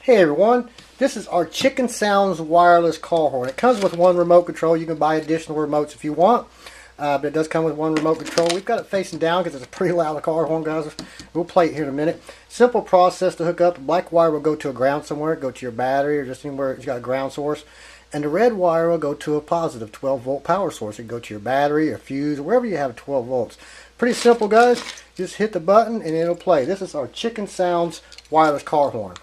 Hey everyone, this is our Chicken Sounds wireless car horn. It comes with one remote control. You can buy additional remotes if you want, but it does come with one remote control. We've got it facing down because it's a pretty loud car horn, guys. We'll play it here in a minute. Simple process to hook up. The black wire will go to a ground somewhere, go to your battery or just anywhere it's got a ground source. And the red wire will go to a positive 12 volt power source. It can go to your battery or fuse, wherever you have 12 volts. Pretty simple, guys. Just hit the button and it'll play. This is our Chicken Sounds wireless car horn.